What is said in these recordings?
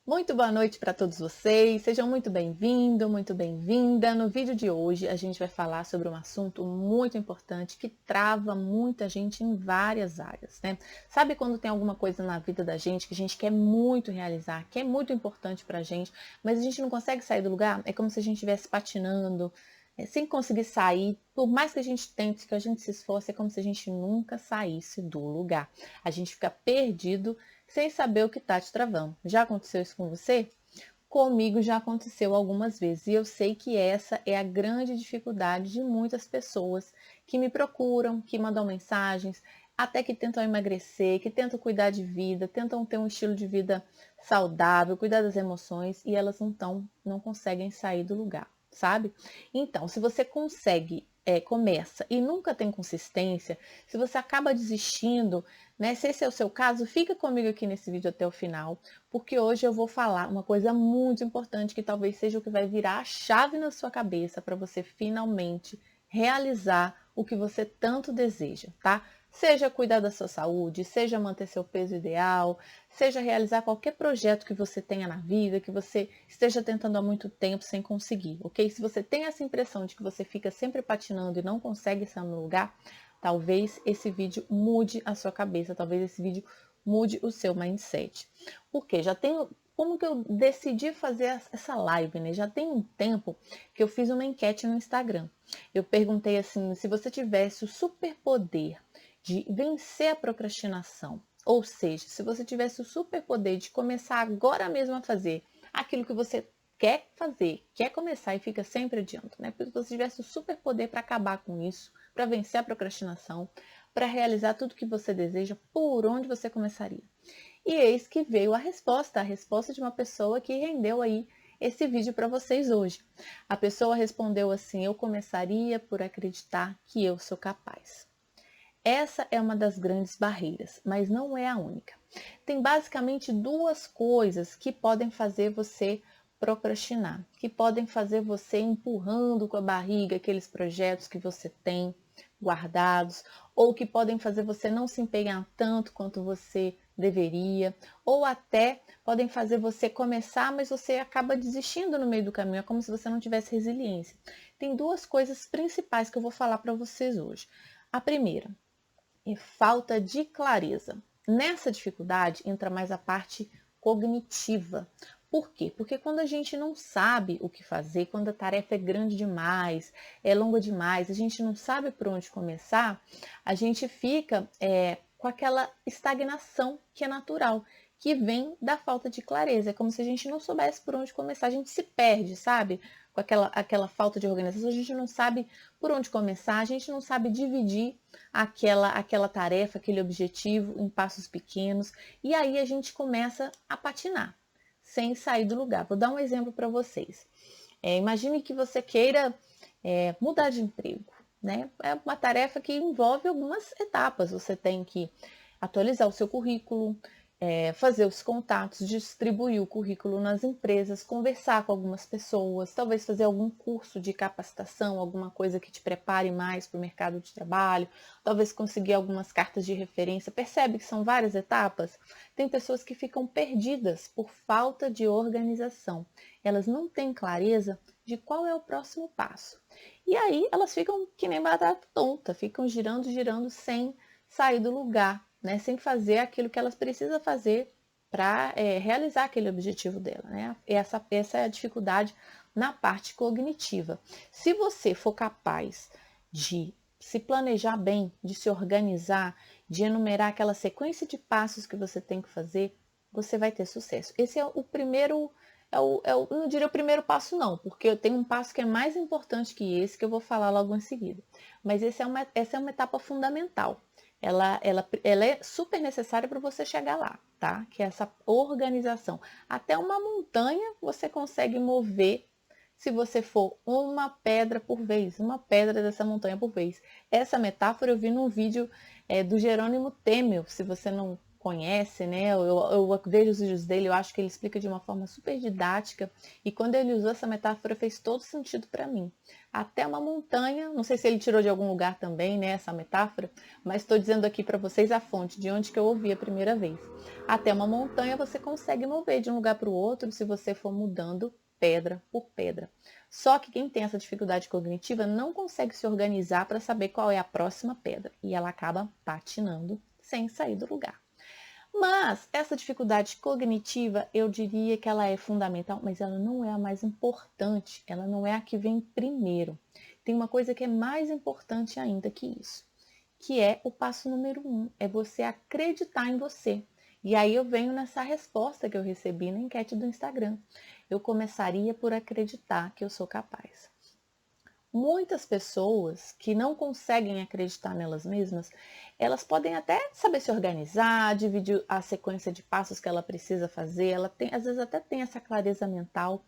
Muito boa noite para todos vocês, sejam muito bem-vindos, muito bem-vinda. No vídeo de hoje a gente vai falar sobre um assunto muito importante que trava muita gente em várias áreas, né? Sabe quando tem alguma coisa na vida da gente que a gente quer muito realizar, que é muito importante para a gente, mas a gente não consegue sair do lugar? É como se a gente estivesse patinando, sem conseguir sair, por mais que a gente tente, que a gente se esforce, é como se a gente nunca saísse do lugar. A gente fica perdido sem saber o que está te travando. Já aconteceu isso com você? Comigo já aconteceu algumas vezes e eu sei que essa é a grande dificuldade de muitas pessoas que me procuram, que mandam mensagens, até que tentam emagrecer, que tentam cuidar de vida, tentam ter um estilo de vida saudável, cuidar das emoções e elas não conseguem sair do lugar, sabe? Então, se você consegue, começa e nunca tem consistência, se você acaba desistindo, né? Se esse é o seu caso, fica comigo aqui nesse vídeo até o final, porque hoje eu vou falar uma coisa muito importante que talvez seja o que vai virar a chave na sua cabeça para você finalmente realizar o que você tanto deseja, tá? Seja cuidar da sua saúde, seja manter seu peso ideal, seja realizar qualquer projeto que você tenha na vida, que você esteja tentando há muito tempo sem conseguir, ok? Se você tem essa impressão de que você fica sempre patinando e não consegue sair no lugar, talvez esse vídeo mude a sua cabeça, talvez esse vídeo mude o seu mindset. Porque já tenho, como que eu decidi fazer essa live, né? Já tem um tempo que eu fiz uma enquete no Instagram. Eu perguntei assim, se você tivesse o superpoder de vencer a procrastinação, ou seja, se você tivesse o superpoder de começar agora mesmo a fazer aquilo que você quer fazer, quer começar e fica sempre adiando, né? Porque se você tivesse o superpoder para acabar com isso, para vencer a procrastinação, para realizar tudo que você deseja, por onde você começaria? E eis que veio a resposta de uma pessoa que rendeu aí esse vídeo para vocês hoje. A pessoa respondeu assim: eu começaria por acreditar que eu sou capaz. Essa é uma das grandes barreiras, mas não é a única. Tem basicamente duas coisas que podem fazer você procrastinar, que podem fazer você empurrando com a barriga aqueles projetos que você tem guardados, ou que podem fazer você não se empenhar tanto quanto você deveria, ou até podem fazer você começar, mas você acaba desistindo no meio do caminho, é como se você não tivesse resiliência. Tem duas coisas principais que eu vou falar para vocês hoje. A primeira é falta de clareza. Nessa dificuldade entra mais a parte cognitiva. Por quê? Porque quando a gente não sabe o que fazer, quando a tarefa é grande demais, é longa demais, a gente não sabe por onde começar, a gente fica com aquela estagnação que é natural, que vem da falta de clareza. É como se a gente não soubesse por onde começar, a gente se perde, sabe? Com aquela falta de organização, a gente não sabe por onde começar, a gente não sabe dividir aquela tarefa, aquele objetivo em passos pequenos, e aí a gente começa a patinar, sem sair do lugar. Vou dar um exemplo para vocês. Imagine que você queira mudar de emprego, né? É uma tarefa que envolve algumas etapas. Você tem que atualizar o seu currículo, fazer os contatos, distribuir o currículo nas empresas, conversar com algumas pessoas, talvez fazer algum curso de capacitação, alguma coisa que te prepare mais para o mercado de trabalho, talvez conseguir algumas cartas de referência. Percebe que são várias etapas? Tem pessoas que ficam perdidas por falta de organização. Elas não têm clareza de qual é o próximo passo. E aí elas ficam que nem batata tonta, ficam girando, girando sem sair do lugar, né? Sem fazer aquilo que elas precisam fazer para realizar aquele objetivo dela, né? Essa é a dificuldade na parte cognitiva. Se você for capaz de se planejar bem, de se organizar, de enumerar aquela sequência de passos que você tem que fazer, você vai ter sucesso. Esse é o primeiro, não diria o primeiro passo não, porque eu tenho um passo que é mais importante que esse, que eu vou falar logo em seguida. Mas essa é uma etapa fundamental. Ela é super necessária para você chegar lá, tá? Que é essa organização. Até uma montanha você consegue mover se você for uma pedra por vez, uma pedra dessa montanha por vez. Essa metáfora eu vi num vídeo do Jerônimo Temel, se você não conhece, né? Eu vejo os vídeos dele, eu acho que ele explica de uma forma super didática, e quando ele usou essa metáfora fez todo sentido para mim. até uma montanha, não sei se ele tirou de algum lugar também, né, essa metáfora, mas estou dizendo aqui para vocês a fonte, de onde que eu ouvi a primeira vez. Até uma montanha você consegue mover de um lugar para o outro se você for mudando pedra por pedra. Só que quem tem essa dificuldade cognitiva não consegue se organizar para saber qual é a próxima pedra e ela acaba patinando sem sair do lugar. Mas essa dificuldade cognitiva, eu diria que ela é fundamental, mas ela não é a mais importante, ela não é a que vem primeiro. Tem uma coisa que é mais importante ainda que isso, que é o passo número 1, é você acreditar em você. E aí eu venho nessa resposta que eu recebi na enquete do Instagram. Eu começaria por acreditar que eu sou capaz. Muitas pessoas que não conseguem acreditar nelas mesmas, elas podem até saber se organizar, dividir a sequência de passos que ela precisa fazer, ela tem, às vezes até tem essa clareza mental,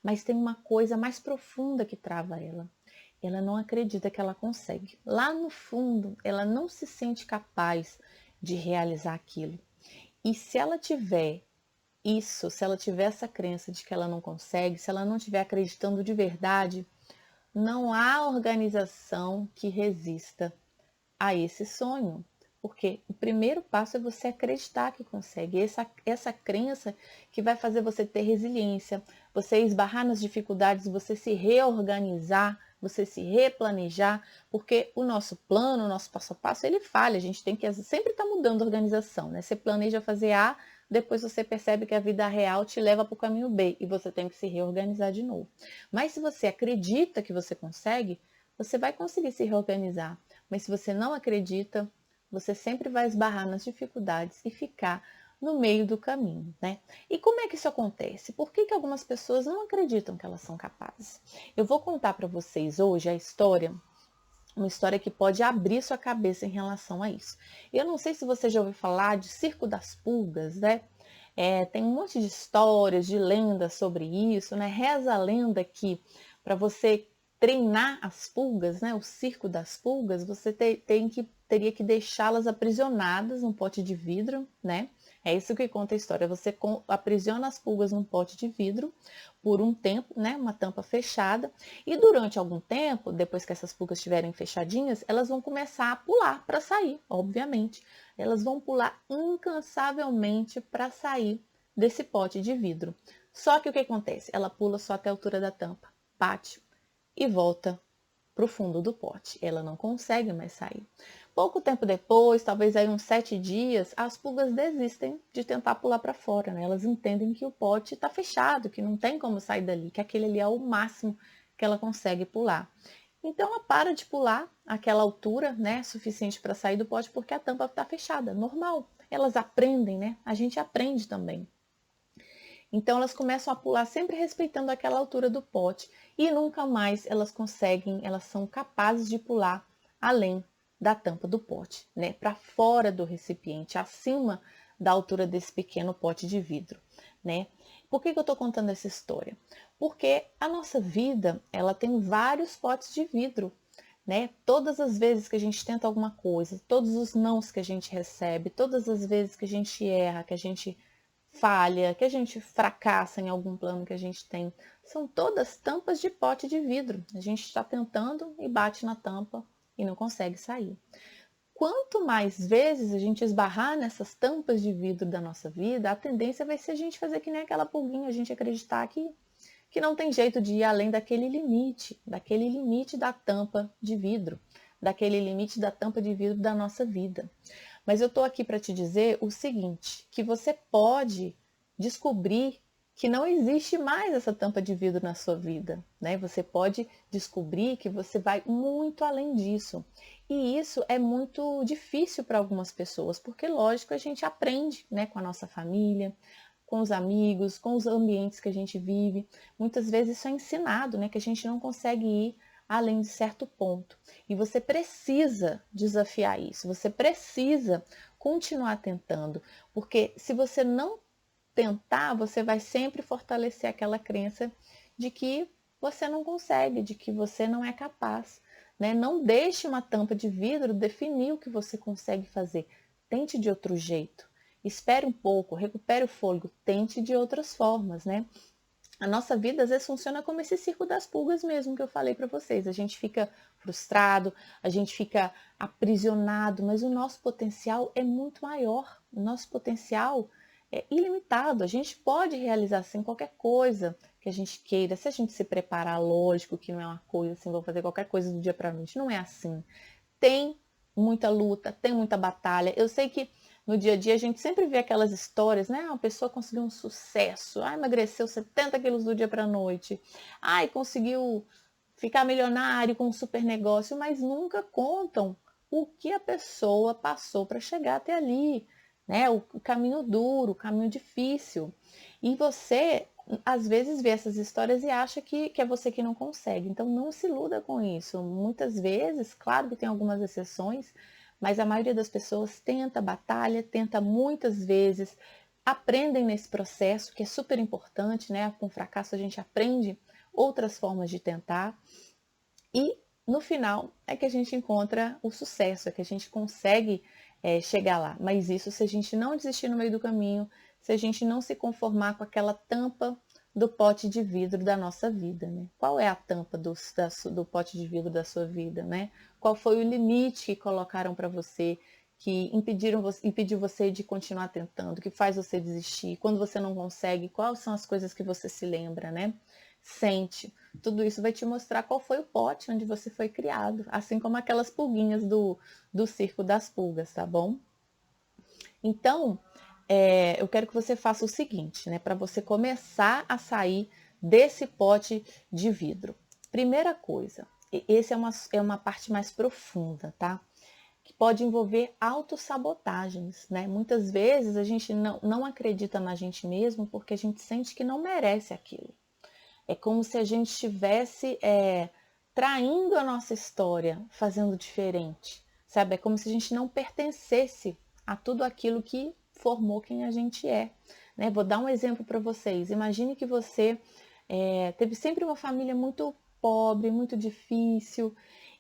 mas tem uma coisa mais profunda que trava ela. Ela não acredita que ela consegue. Lá no fundo, ela não se sente capaz de realizar aquilo. E se ela tiver isso, se ela tiver essa crença de que ela não consegue, se ela não estiver acreditando de verdade, não há organização que resista a esse sonho. Porque o primeiro passo é você acreditar que consegue. Essa crença que vai fazer você ter resiliência, você esbarrar nas dificuldades, você se reorganizar, você se replanejar, porque o nosso plano, o nosso passo a passo, ele falha. A gente tem que sempre estar mudando a organização, né? Você planeja fazer A, depois você percebe que a vida real te leva para o caminho B e você tem que se reorganizar de novo. Mas se você acredita que você consegue, você vai conseguir se reorganizar. Mas se você não acredita, você sempre vai esbarrar nas dificuldades e ficar no meio do caminho, né? E como é que isso acontece? Por que algumas pessoas não acreditam que elas são capazes? Eu vou contar para vocês hoje a história, uma história que pode abrir sua cabeça em relação a isso. Eu não sei se você já ouviu falar de Circo das Pulgas, né? Tem um monte de histórias, de lendas sobre isso, né? Reza a lenda que para você treinar as pulgas, né? O circo das pulgas, você teria que deixá-las aprisionadas num pote de vidro, né? É isso que conta a história. Você aprisiona as pulgas num pote de vidro por um tempo, né? Uma tampa fechada. E durante algum tempo, depois que essas pulgas estiverem fechadinhas, elas vão começar a pular para sair, obviamente. Elas vão pular incansavelmente para sair desse pote de vidro. Só que o que acontece? Ela pula só até a altura da tampa, bate e volta para o fundo do pote. Ela não consegue mais sair. Pouco tempo depois, talvez aí uns 7 dias, as pulgas desistem de tentar pular para fora, né? Elas entendem que o pote está fechado, que não tem como sair dali, que aquele ali é o máximo que ela consegue pular. Então ela para de pular aquela altura, né, suficiente para sair do pote porque a tampa está fechada, normal. Elas aprendem, né? A gente aprende também. Então elas começam a pular sempre respeitando aquela altura do pote e nunca mais elas conseguem, elas são capazes de pular além da tampa do pote, né, para fora do recipiente, acima da altura desse pequeno pote de vidro, né? Por que eu estou contando essa história? Porque a nossa vida, ela tem vários potes de vidro, né? Todas as vezes que a gente tenta alguma coisa, todos os nãos que a gente recebe, todas as vezes que a gente erra, que a gente falha, que a gente fracassa em algum plano que a gente tem, são todas tampas de pote de vidro. A gente está tentando e bate na tampa e não consegue sair. Quanto mais vezes a gente esbarrar nessas tampas de vidro da nossa vida, a tendência vai ser a gente fazer que nem aquela pulguinha, a gente acreditar que não tem jeito de ir além daquele limite da tampa de vidro, daquele limite da tampa de vidro da nossa vida. Mas eu estou aqui para te dizer o seguinte, que você pode descobrir que não existe mais essa tampa de vidro na sua vida, né? Você pode descobrir que você vai muito além disso. E isso é muito difícil para algumas pessoas, porque lógico, a gente aprende, né, com a nossa família, com os amigos, com os ambientes que a gente vive. Muitas vezes isso é ensinado, né, que a gente não consegue ir além de certo ponto. E você precisa desafiar isso, você precisa continuar tentando, porque se você não tentar, você vai sempre fortalecer aquela crença de que você não consegue, de que você não é capaz, né? Não deixe uma tampa de vidro definir o que você consegue fazer. Tente de outro jeito. Espere um pouco, recupere o fôlego, tente de outras formas, né? A nossa vida às vezes funciona como esse circo das pulgas mesmo que eu falei para vocês. A gente fica frustrado, a gente fica aprisionado, mas o nosso potencial é muito maior. O nosso potencial é ilimitado. A gente pode realizar assim qualquer coisa que a gente queira, se a gente se preparar, lógico que não é uma coisa assim, vou fazer qualquer coisa do dia para a noite, não é assim. Tem muita luta, tem muita batalha. Eu sei que no dia a dia a gente sempre vê aquelas histórias, né? Uma pessoa conseguiu um sucesso, emagreceu 70 quilos do dia para a noite, conseguiu ficar milionário com um super negócio, mas nunca contam o que a pessoa passou para chegar até ali, né? O caminho duro, o caminho difícil. E você às vezes vê essas histórias e acha que é você que não consegue. Então não se iluda com isso. Muitas vezes, claro que tem algumas exceções, mas a maioria das pessoas tenta, batalha, tenta muitas vezes, aprendem nesse processo, que é super importante, né? Com fracasso a gente aprende outras formas de tentar. E no final é que a gente encontra o sucesso, é que a gente consegue chegar lá. Mas isso se a gente não desistir no meio do caminho, se a gente não se conformar com aquela tampa do pote de vidro da nossa vida, né? Qual é a tampa do pote de vidro da sua vida, né? Qual foi o limite que colocaram para você, que impediu você de continuar tentando, que faz você desistir? Quando você não consegue, quais são as coisas que você se lembra, né? Sente. Tudo isso vai te mostrar qual foi o pote onde você foi criado, assim como aquelas pulguinhas do circo das pulgas, tá bom? Então, eu quero que você faça o seguinte, né? Para você começar a sair desse pote de vidro. Primeira coisa, essa é uma parte mais profunda, tá? Que pode envolver autossabotagens, né? Muitas vezes a gente não acredita na gente mesmo porque a gente sente que não merece aquilo. É como se a gente estivesse traindo a nossa história, fazendo diferente, sabe? É como se a gente não pertencesse a tudo aquilo que formou quem a gente é, né? Vou dar um exemplo para vocês. Imagine que você teve sempre uma família muito pobre, muito difícil,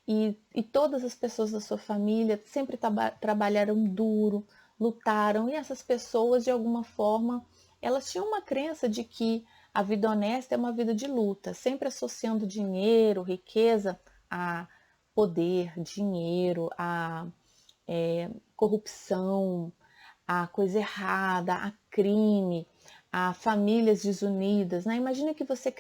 e todas as pessoas da sua família sempre trabalharam duro, lutaram, e essas pessoas, de alguma forma, elas tinham uma crença de que a vida honesta é uma vida de luta, sempre associando dinheiro, riqueza a poder, dinheiro, a corrupção, a coisa errada, a crime, a famílias desunidas, né? Imagina que você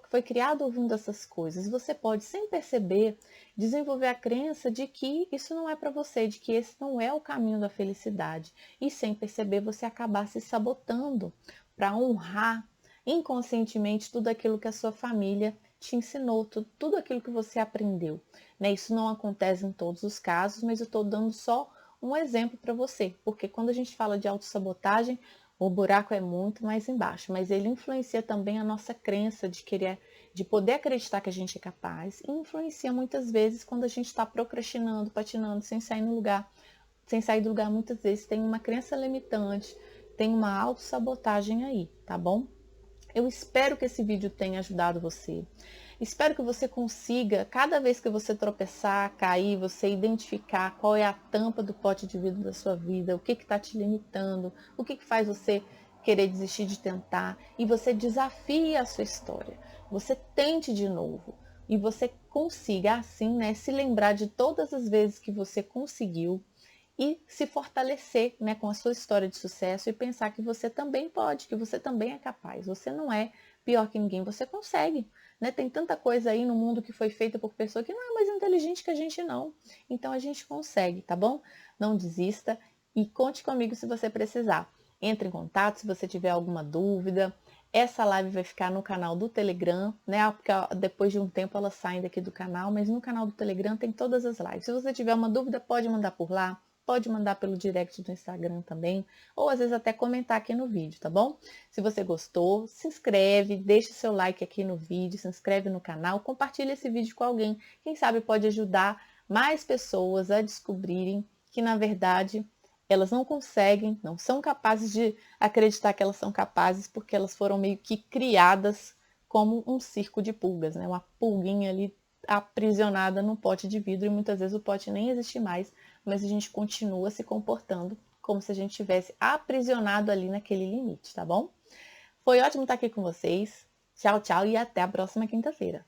foi criado ouvindo essas coisas. Você pode, sem perceber, desenvolver a crença de que isso não é para você, de que esse não é o caminho da felicidade. E sem perceber, você acabar se sabotando para honrar inconscientemente tudo aquilo que a sua família te ensinou, tudo aquilo que você aprendeu. Né? Isso não acontece em todos os casos, mas eu estou dando só um exemplo para você, porque quando a gente fala de autossabotagem, o buraco é muito mais embaixo, mas ele influencia também a nossa crença de poder acreditar que a gente é capaz, e influencia muitas vezes quando a gente está procrastinando, patinando, sem sair do lugar, muitas vezes tem uma crença limitante, tem uma autossabotagem aí, tá bom? Eu espero que esse vídeo tenha ajudado você. Espero que você consiga, cada vez que você tropeçar, cair, você identificar qual é a tampa do pote de vidro da sua vida, o que está te limitando, o que faz você querer desistir de tentar, e você desafie a sua história. Você tente de novo e você consiga, assim, né, se lembrar de todas as vezes que você conseguiu e se fortalecer, né, com a sua história de sucesso e pensar que você também pode, que você também é capaz. Você não é pior que ninguém, você consegue. Né? Tem tanta coisa aí no mundo que foi feita por pessoa que não é mais inteligente que a gente não. Então a gente consegue, tá bom? Não desista e conte comigo se você precisar. Entre em contato se você tiver alguma dúvida. Essa live vai ficar no canal do Telegram, né? Porque depois de um tempo elas saem daqui do canal, mas no canal do Telegram tem todas as lives. Se você tiver uma dúvida, pode mandar por lá. Pode mandar pelo direct do Instagram também, ou às vezes até comentar aqui no vídeo, tá bom? Se você gostou, se inscreve, deixa seu like aqui no vídeo, se inscreve no canal, compartilha esse vídeo com alguém. Quem sabe pode ajudar mais pessoas a descobrirem que, na verdade, elas não conseguem, não são capazes de acreditar que elas são capazes, porque elas foram meio que criadas como um circo de pulgas, né? Uma pulguinha ali aprisionada num pote de vidro, e muitas vezes o pote nem existe mais, mas a gente continua se comportando como se a gente tivesse aprisionado ali naquele limite, tá bom? Foi ótimo estar aqui com vocês. Tchau, tchau e até a próxima quinta-feira.